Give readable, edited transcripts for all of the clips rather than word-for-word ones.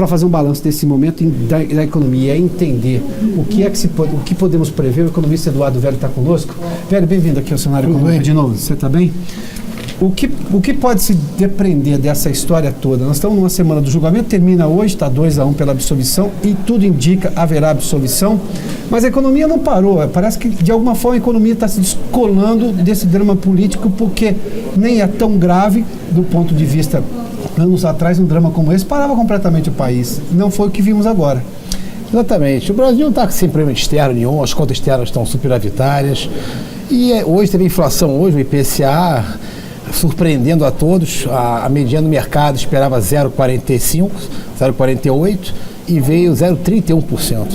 para fazer um balanço desse momento da economia, entender o que podemos prever. O economista Eduardo Velho está conosco. Velho, bem-vindo aqui ao cenário econômico de novo. Você está bem? O que pode se depreender dessa história toda? Nós estamos numa semana do julgamento, termina hoje, está 2-1 pela absolvição, e tudo indica haverá absolvição, mas a economia não parou. Parece que, de alguma forma, a economia está se descolando desse drama político, porque nem é tão grave do ponto de vista, anos atrás, um drama como esse parava completamente o país. Não foi o que vimos agora. Exatamente. O Brasil não está sem problema externo nenhum, as contas externas estão superavitárias, e hoje teve inflação, hoje o IPCA... surpreendendo a todos, a mediana do mercado esperava 0,45%, 0,48% e veio 0,31%.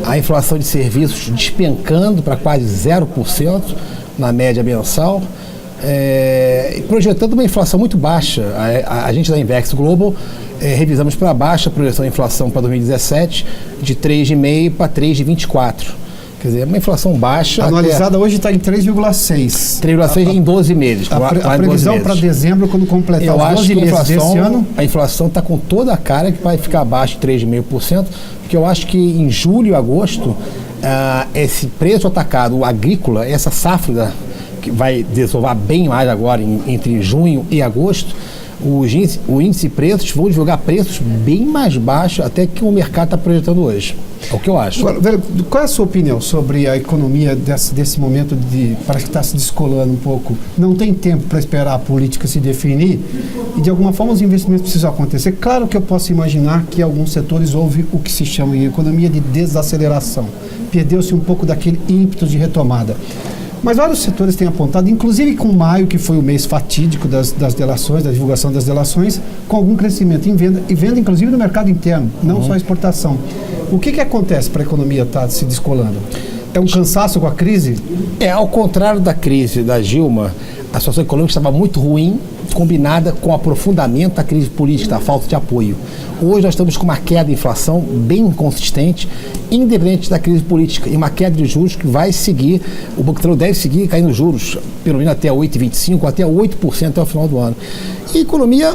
A inflação de serviços despencando para quase 0% na média mensal, projetando uma inflação muito baixa. A gente da Invex Global revisamos para baixo a projeção da inflação para 2017 de 3,5% para 3,24%. Quer dizer, uma inflação baixa. Anualizada hoje está em 3,6%. 3,6% em 12 meses. A previsão para dezembro, quando completar os 12 meses desse ano... A inflação está com toda a cara que vai ficar abaixo de 3,5%, porque eu acho que em julho e agosto, esse preço atacado, o agrícola, essa safra que vai desovar bem mais agora, entre junho e agosto, o índice de preços vão divulgar preços bem mais baixos até que o mercado está projetando hoje. É o que eu acho. Agora, velho, qual é a sua opinião sobre a economia desse momento parece que está se descolando um pouco? Não tem tempo para esperar a política se definir e, de alguma forma, os investimentos precisam acontecer. Claro que eu posso imaginar que em alguns setores houve o que se chama em economia de desaceleração. Perdeu-se um pouco daquele ímpeto de retomada. Mas vários setores têm apontado, inclusive com maio, que foi o mês fatídico das delações, da divulgação das delações, com algum crescimento em venda, e venda inclusive no mercado interno, não só exportação. O que acontece para a economia estar se descolando? É um cansaço com a crise? Ao contrário da crise da Dilma, a situação econômica estava muito ruim, combinada com o aprofundamento da crise política, da falta de apoio. Hoje nós estamos com uma queda de inflação bem consistente, independente da crise política, e uma queda de juros que vai seguir, o Banco Central deve seguir caindo juros, pelo menos até 8,25%, até 8% até o final do ano. E a economia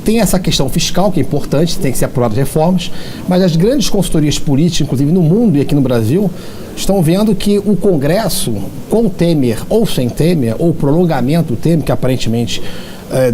tem essa questão fiscal, que é importante, tem que ser aprovadas reformas, mas as grandes consultorias políticas, inclusive no mundo e aqui no Brasil, estão vendo que o Congresso, com Temer ou sem Temer, ou prolongamento do Temer, que aparentemente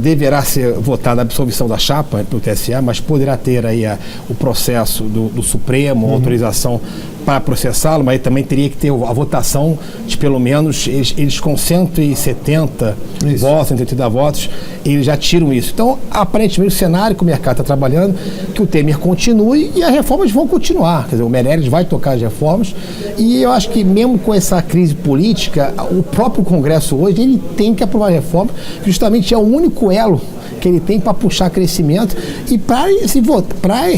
deverá ser votada a absolvição da chapa pelo TSE, mas poderá ter aí o processo do Supremo, autorização para processá-lo, mas também teria que ter a votação de pelo menos, eles com 170 votos, 180 votos, eles já tiram isso. Então, aparentemente, o cenário que o mercado está trabalhando, que o Temer continue e as reformas vão continuar. Quer dizer, o Meirelles vai tocar as reformas e eu acho que mesmo com essa crise política, o próprio Congresso hoje, ele tem que aprovar reformas, justamente é o único elo que ele tem para puxar crescimento e para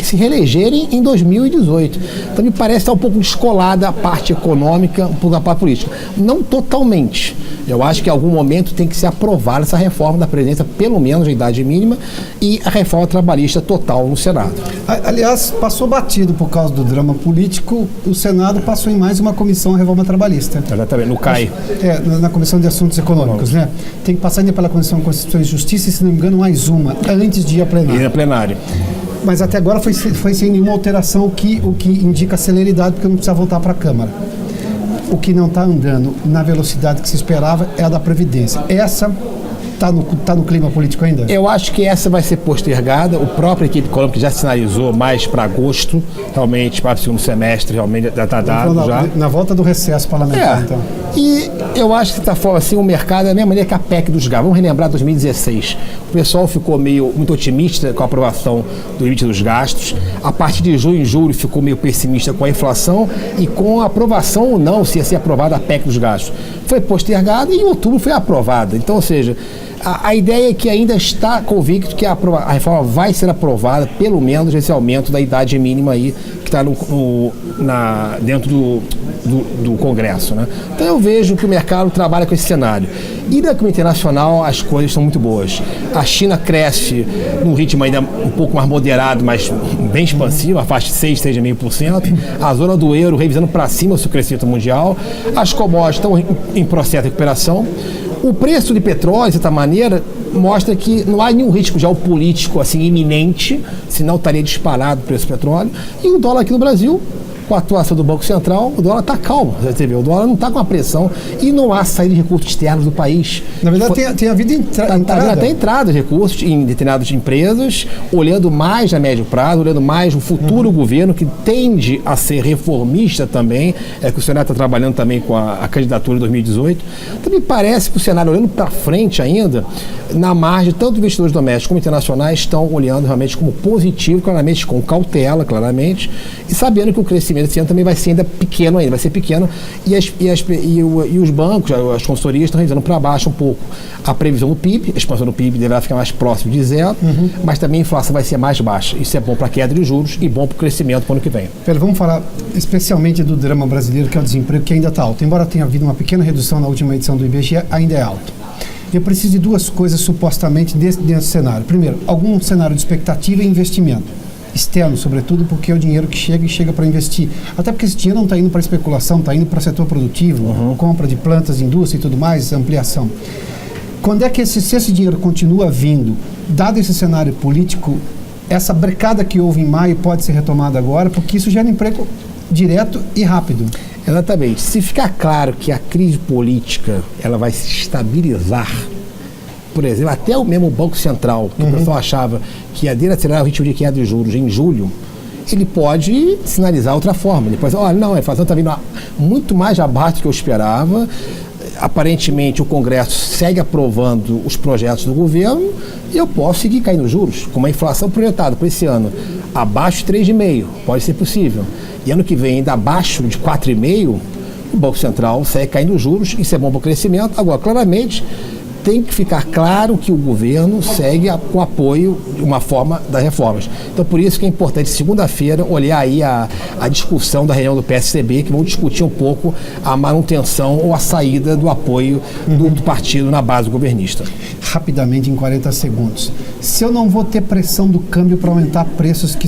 se reelegerem em 2018. Então me parece estar um pouco descolada a parte econômica, um pouco a parte política. Não totalmente. Eu acho que em algum momento tem que ser aprovada essa reforma da Previdência, pelo menos a idade mínima, e a reforma trabalhista total no Senado. Aliás, passou batido por causa do drama político, o Senado passou em mais uma comissão a reforma trabalhista. Exatamente, no CAI. Na Comissão de Assuntos Econômicos, né? Tem que passar ainda pela Comissão de Constituição e Justiça e, se não me engano, mais uma, antes de ir a plenário. Ir a plenário. Mas até agora foi sem nenhuma alteração, o que indica celeridade, porque não precisa voltar para a Câmara. O que não está andando na velocidade que se esperava é a da Previdência. Essa está no clima político ainda? Eu acho que essa vai ser postergada. O próprio equipe econômica já sinalizou mais para agosto, realmente, para o segundo semestre, realmente já está dado. Na volta do recesso parlamentar, então. E eu acho que, de certa forma, assim, o mercado é da mesma maneira que a PEC dos gastos. Vamos relembrar 2016. O pessoal ficou muito otimista com a aprovação do limite dos gastos. A partir de junho e julho ficou meio pessimista com a inflação e com a aprovação ou não, se ia ser aprovada a PEC dos gastos. Foi postergada e em outubro foi aprovada. Então, ou seja, a ideia é que ainda está convicto que a reforma vai ser aprovada, pelo menos esse aumento da idade mínima aí, que está dentro do Congresso, né? Então eu vejo que o mercado trabalha com esse cenário. E na economia internacional as coisas são muito boas. A China cresce num ritmo ainda um pouco mais moderado, mas bem expansivo, a faixa de 6,5%. A zona do euro revisando para cima o seu crescimento mundial. As commodities estão em processo de recuperação. O preço de petróleo, de certa maneira, mostra que não há nenhum risco geopolítico assim iminente, senão estaria disparado o preço do petróleo. E o dólar aqui no Brasil, com a atuação do Banco Central, o dólar está calmo. Você vê, o dólar não está com a pressão e não há saída de recursos externos do país. Na verdade, tem havido entrada. Tem entrada de recursos em determinadas empresas, olhando mais a médio prazo, olhando mais o futuro governo, que tende a ser reformista também, que o Senado está trabalhando também com a candidatura de 2018. Também parece que o Senado, olhando para frente ainda, na margem, tanto investidores domésticos como internacionais estão olhando realmente como positivo, claramente com cautela, claramente, e sabendo que o crescimento esse ano também vai ser ainda pequeno ainda, vai ser pequeno, e os bancos, as consultorias estão revisando para baixo um pouco a previsão do PIB, a expansão do PIB deverá ficar mais próximo de zero, mas também a inflação vai ser mais baixa. Isso é bom para a queda de juros e bom para o crescimento para o ano que vem. Pedro, vamos falar especialmente do drama brasileiro, que é o desemprego, que ainda está alto. Embora tenha havido uma pequena redução na última edição do IBGE, ainda é alto. Eu preciso de duas coisas supostamente desse cenário. Primeiro, algum cenário de expectativa e investimento. Externo, sobretudo, porque é o dinheiro que chega para investir. Até porque esse dinheiro não está indo para especulação, está indo para setor produtivo, compra de plantas, indústria e tudo mais, ampliação. Quando é que se esse dinheiro continua vindo, dado esse cenário político, essa brecada que houve em maio pode ser retomada agora, porque isso gera emprego direto e rápido. Exatamente. Se ficar claro que a crise política ela vai se estabilizar, por exemplo, até o mesmo Banco Central, que o pessoal achava que ia acelerar o ritmo de queda de juros em julho, ele pode sinalizar outra forma. Ele pode dizer, olha, não, a inflação está vindo muito mais abaixo do que eu esperava. Aparentemente, o Congresso segue aprovando os projetos do governo e eu posso seguir caindo juros, com uma inflação projetada para esse ano abaixo de 3,5%, pode ser possível. E ano que vem, ainda abaixo de 4,5%, o Banco Central segue caindo juros, isso é bom para o crescimento. Agora, claramente, tem que ficar claro que o governo segue com apoio de uma forma das reformas. Então, por isso que é importante, segunda-feira, olhar aí a discussão da reunião do PSDB, que vão discutir um pouco a manutenção ou a saída do apoio do partido na base governista. Rapidamente, em 40 segundos. Se eu não vou ter pressão do câmbio para aumentar preços que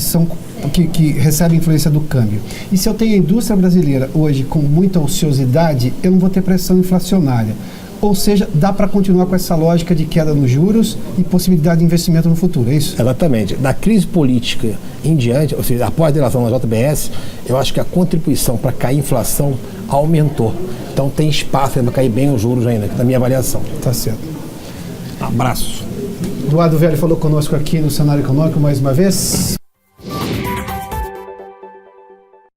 recebem influência do câmbio, e se eu tenho a indústria brasileira hoje com muita ociosidade, eu não vou ter pressão inflacionária. Ou seja, dá para continuar com essa lógica de queda nos juros e possibilidade de investimento no futuro, é isso? Exatamente. Da crise política em diante, ou seja, após a delação da JBS, eu acho que a contribuição para cair a inflação aumentou. Então tem espaço para cair bem os juros ainda, na minha avaliação. Tá certo. Abraço. Eduardo Velho falou conosco aqui no Cenário Econômico mais uma vez.